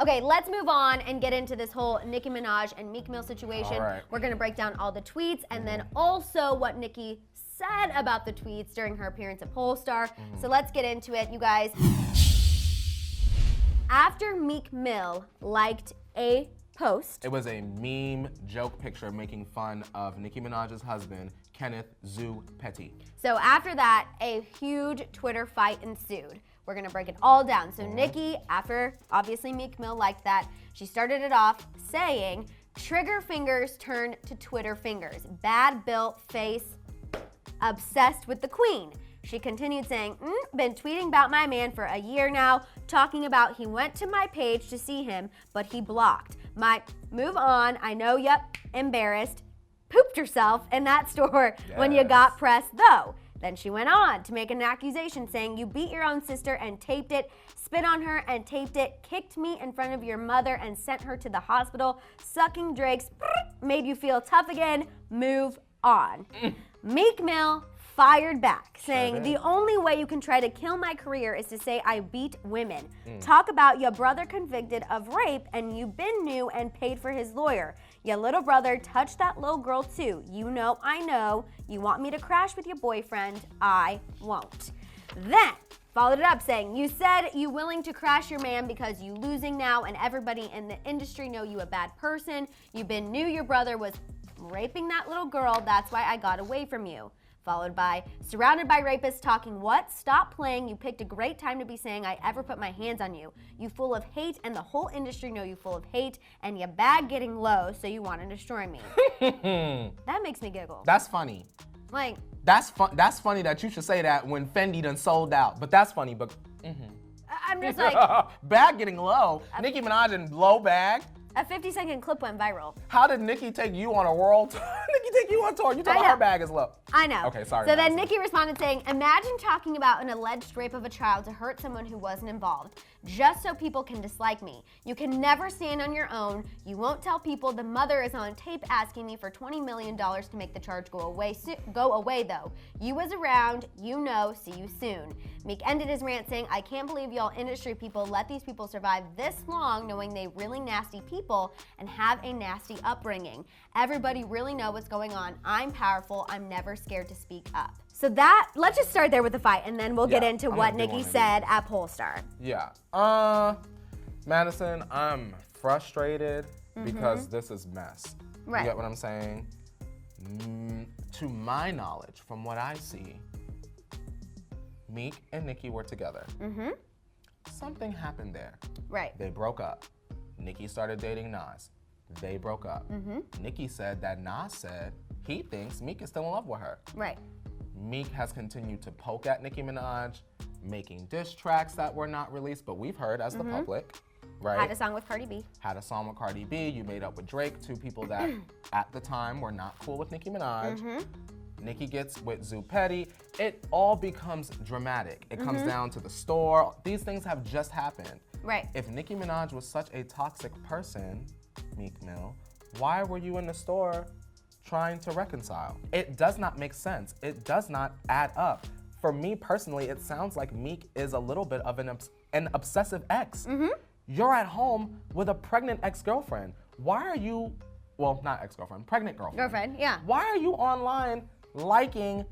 Okay, let's move on and get into this whole Nicki Minaj and Meek Mill situation. All right. We're gonna break down all the tweets and then also what Nicki said about the tweets during her appearance at Polestar. So let's get into it, you guys. After Meek Mill liked a post. It was a meme joke picture making fun of Nicki Minaj's husband, Kenneth Zoo Petty. So after that, a huge Twitter fight ensued. We're gonna break it all down. So Nicki, after obviously Meek Mill liked that, she started it off saying, trigger fingers turned to Twitter fingers. Bad built face, obsessed with the queen. She continued saying, been tweeting about my man for a year now, talking about he went to my page to see him, but he blocked. Move on, I know, yep, embarrassed. Pooped yourself in that store when you got pressed though. Then she went on to make an accusation saying you beat your own sister and taped it, spit on her and taped it, kicked me in front of your mother and sent her to the hospital, sucking drakes, made you feel tough again, move on. Meek Mill fired back, saying the only way you can try to kill my career is to say I beat women. Talk about your brother convicted of rape and you been new and paid for his lawyer. Your little brother touched that little girl too. You know, I know. You want me to crash with your boyfriend? I won't. Then followed it up saying, you said you willing to crash your man because you losing now and everybody in the industry know you a bad person. You been knew your brother was raping that little girl. That's why I got away from you. Followed by, surrounded by rapists talking what? Stop playing. You picked a great time to be saying I ever put my hands on you. You full of hate and the whole industry know you full of hate and you bad getting low so you want to destroy me. That makes me giggle. That's funny. Like, That's funny that you should say that when Fendi done sold out. But that's funny, but I'm just like, bag getting low. Nicki Minaj and low bag. a 50-second clip went viral. How did Nicki take you on a world tour? Nicki take you on tour. You told I her know. bag is low. I know. Okay, sorry. So then Madison. Nicki responded saying, imagine talking about an alleged rape of a child to hurt someone who wasn't involved, just so people can dislike me. You can never stand on your own. You won't tell people the mother is on tape asking me for $20 million to make the charge go away though. You was around, you know, see you soon. Meek ended his rant saying, I can't believe y'all industry people let these people survive this long knowing they really nasty people and have a nasty upbringing. Everybody really know what's going on. I'm powerful. I'm never scared to speak up. So that, let's just start there with the fight and then we'll get into I'm what gonna do Nicki one of said at Polestar. Yeah. Madison, I'm frustrated because this is mess. Right. You get what I'm saying? To my knowledge, from what I see, Meek and Nicki were together. Something happened there. Right. They broke up. Nicki started dating Nas. They broke up. Nicki said that Nas said he thinks Meek is still in love with her. Right. Meek has continued to poke at Nicki Minaj, making diss tracks that were not released, but we've heard as the public, right? Had a song with Cardi B. Had a song with Cardi B. You made up with Drake, two people that at the time were not cool with Nicki Minaj. Nicki gets with Zoo Petty. It all becomes dramatic. It comes down to the store. These things have just happened. Right. If Nicki Minaj was such a toxic person, Meek Mill, why were you in the store trying to reconcile? It does not make sense. It does not add up. For me personally, it sounds like Meek is a little bit of an obsessive ex. You're at home with a pregnant ex-girlfriend. Why are you, well, not ex-girlfriend, pregnant girlfriend. Girlfriend, yeah. Why are you online liking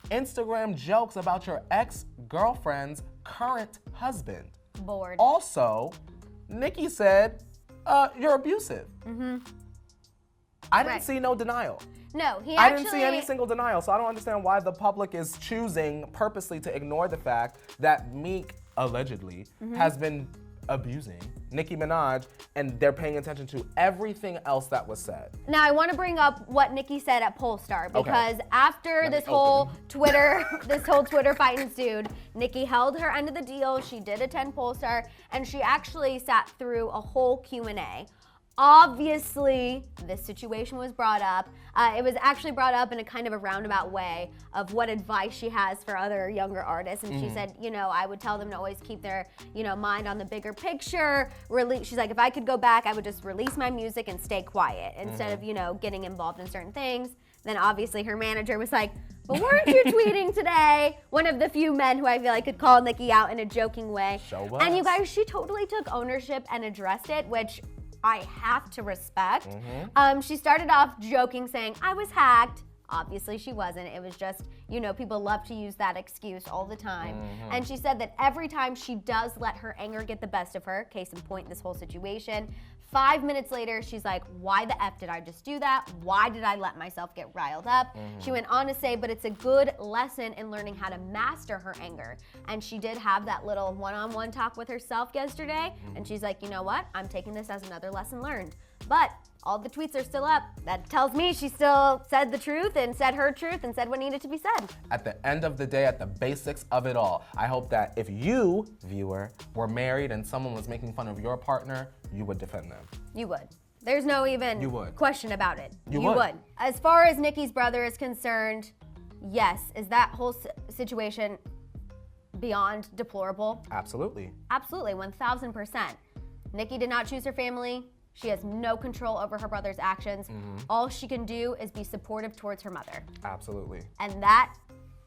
Instagram jokes about your ex-girlfriend's current husband? Bored. Also, Nicki said, you're abusive. I didn't see no denial. No, he I actually... didn't see any single denial, so I don't understand why the public is choosing purposely to ignore the fact that Meek, allegedly, has been abusing Nicki Minaj, and they're paying attention to everything else that was said. Now, I want to bring up what Nicki said at Polestar, because after Let me this whole open. Twitter fight ensued, Nicki held her end of the deal. She did attend Polestar, and she actually sat through a whole Q&A. Obviously, this situation was brought up. It was actually brought up in a kind of a roundabout way of what advice she has for other younger artists. And she said, you know, I would tell them to always keep their, you know, mind on the bigger picture. She's like, if I could go back, I would just release my music and stay quiet instead of, you know, getting involved in certain things. Then obviously her manager was like, but weren't you tweeting today? One of the few men who I feel like could call Nicki out in a joking way. Show us. And you guys, she totally took ownership and addressed it, which I have to respect. She started off joking, saying, I was hacked. Obviously she wasn't. It was just, you know, people love to use that excuse all the time. And she said that every time she does let her anger get the best of her, case in point, this whole situation, 5 minutes later, she's like, why the F did I just do that? Why did I let myself get riled up? She went on to say, but it's a good lesson in learning how to master her anger. And she did have that little one-on-one talk with herself yesterday. And she's like, you know what? I'm taking this as another lesson learned. But all the tweets are still up. That tells me she still said the truth and said her truth and said what needed to be said. At the end of the day, at the basics of it all, I hope that if you, viewer, were married and someone was making fun of your partner, you would defend them. You would. There's no even question about it. You would. As far as Nicki's brother is concerned, yes. Is that whole situation beyond deplorable? Absolutely. Absolutely, 1000%. Nicki did not choose her family. She has no control over her brother's actions. All she can do is be supportive towards her mother. Absolutely. And that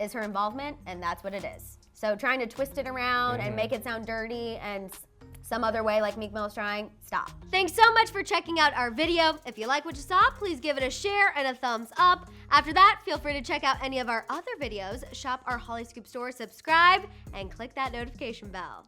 is her involvement, and that's what it is. So trying to twist it around and make it sound dirty and some other way like Meek Mill's trying, stop. Thanks so much for checking out our video. If you like what you saw, please give it a share and a thumbs up. After that, feel free to check out any of our other videos, shop our Hollyscoop store, subscribe, and click that notification bell.